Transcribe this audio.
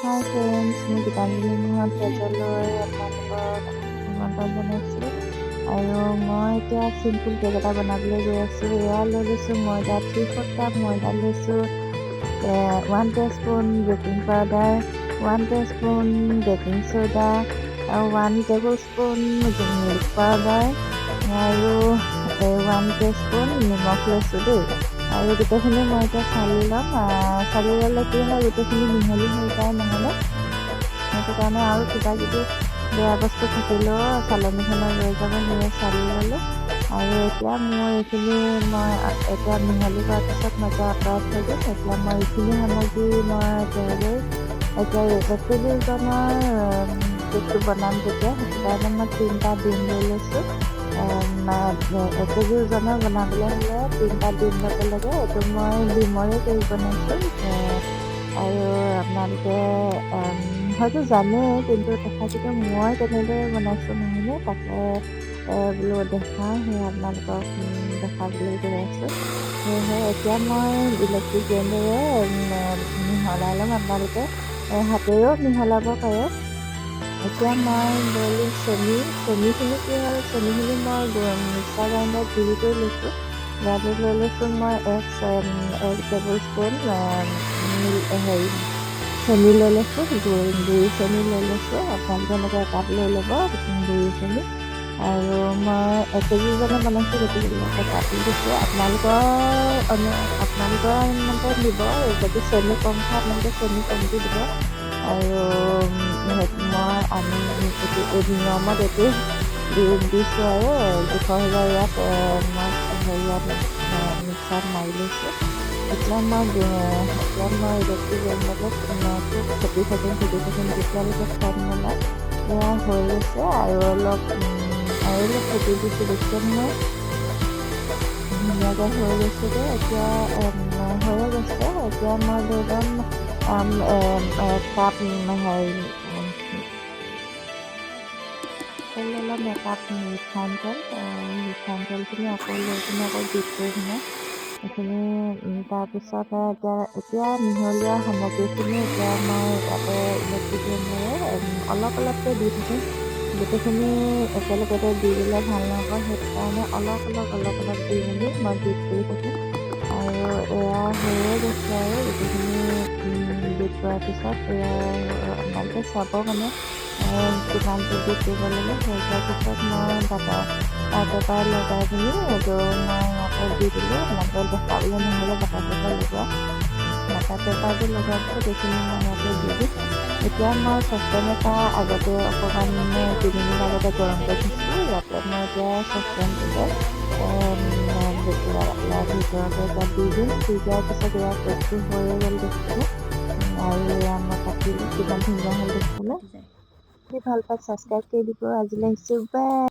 হাই friends, মই গীতাঞ্জলি তেজলৈ আপোনালোকক নিমন্ত্ৰণ জনাইছোঁ। আৰু মই এতিয়া চিম্পুল কেক এটা বনাবলৈ গৈ আছোঁ। এয়া লৈ লৈছোঁ ময়দা 3/4 কাপ ময়দা লৈছোঁ, 1 teaspoon baking powder, 1 teaspoon baking soda আৰু 1 টেবুল স্পুন মিল্ক পাউডাৰ আৰু 1 টিস্পুন নিমখ লৈছোঁ দেই। আৰু গোটেইখিনি মই এতিয়া চালি ল'ম। চালি ল'লে কি হয়, গোটেইখিনি মিহলি হৈ যায় নহ'লে। সেইটো কাৰণে আৰু কিবা কিবি বেয়া বস্তু থাকিলেও চালনীখনত লৈ যাব, সেয়ে চালি ল'লোঁ। আৰু এতিয়া মোৰ এইখিনি এতিয়া মিহলি কৰাৰ পিছত মই এতিয়া আঁতৰাই থৈ দিম। এতিয়া মই এইখিনি সামগ্ৰী এতিয়া 1 কেজি ওজনৰ কেকটো বনাম যেতিয়া, সেইটো কাৰণে মই 3টা ডিম লৈ লৈছোঁ। 1 কেজি ওজনৰ বনাবলৈ হ'লে 3টা ডিম ল'ব লাগে। এইটো মই ডিমৰে কেক বনাইছোঁ। আৰু আপোনালোকে হয়তো জানেই, কিন্তু তথাপিতো মই কেনেদৰে বনাইছোঁ নহয়নে, তাকে বোলো দেখাওঁ, সেয়ে আপোনালোকক দেখাবলৈ গৈ আছোঁ। সেয়েহে এতিয়া মই ইলেক্ট্ৰিক গ্ৰাইণ্ডাৰে মিহলাই ল'ম। আপোনালোকে হাতেৰেও মিহলাব পাৰে। এতিয়া মই লৈ চেনিখিনি কি হ'ল, চেনিখিনি মই মিক্সাৰ গ্ৰাইণ্ডাৰত গুড়ি কৰি লৈছোঁ। গাড়ীত লৈ লৈছোঁ মই 1 টেবুল স্পুন চেনি লৈ লৈছোঁ, গুড়ি চেনি লৈ লৈছোঁ। আপোনালোকে এনেকৈ একাপ লৈ ল'ব গুড়ি চেনি। আৰু মই 1 কেজি ওজনৰ বনাইছোঁ, গতিকে ইয়াতে কাটি দিছোঁ। আপোনালোকৰ মতে দিব। যদি চেনি কম খায় আপোনালোকে চেনি কমকৈ দিব। আৰু এই নিয়মত এইটো দিছোঁ আৰু জোখৰ ইয়াত মই মিক্সাৰত মাৰি লৈছোঁ। এতিয়া মই ইলেক্ট্ৰিক গ্ৰাইণ্ডাৰত খুব ফেটি থাকিম যেতিয়ালৈকে ফেন নোলায়। এয়া হৈ গৈছে আৰু অলপ ফেটি দিছোঁ, দেখিছে নহয়, ধুনীয়াকৈ হৈ গৈছেগৈ। এতিয়া হৈয়ে গৈছে। এতিয়া মই লৈ ল'ম একাপ ৰিফাইন তেল। ৰিফাইন তেলখিনি আকৌ লৈ কিনে আকৌ বিট কৰি কিনে এইখিনি তাৰপিছত এতিয়া মিহলোৱা সামগ্ৰীখিনি এতিয়া মই ইয়াতে ইলেক্ট্ৰিক গ্ৰাইণ্ডাৰে অলপ অলপকৈ দি থাকিম। গোটেইখিনি একেলগতে দি দিলে ভাল নহ'ব, সেইটো কাৰণে অলপ দি মেলি মই বিট কৰি থাকিম। আৰু এয়া হৈয়ে গৈছে আৰু গোটেইখিনি বিট কৰাৰ পিছত আপোনালোকে চাব মানে কিমানটো বিট কৰিব লাগে। হৈ যোৱাৰ পিছত মই বাটাৰ পেপাৰ লগাই পিনি এইটো মই ইয়াতে দি দিলোঁ। আপোনালোকে দেখাবলৈ নহ'লে বাটাৰ পেপাৰ পেপাৰটো লগোৱাৰ পিছত এইখিনি মই ইয়াতে দি দিম। এতিয়া মই চচপেন এটা আগতে অকণমান 3 মিনিট আগতে গৰম কৰি থৈছোঁ। ইয়াতে মই এতিয়া চচপেনটোতে ভিতৰতে এটা দি দিম। দি দিয়াৰ পিছত এয়া কেকটো হৈয়ে গ'ল দেখিছেনে। আৰু এয়া মই কাটিলোঁ, কিমান ধুনীয়া হ'ল দেখিছেনে। যদি ভাল পায় ছাবস্ক্ৰাইব কৰি দিব। আজিলৈ আহিছোঁ, বাই।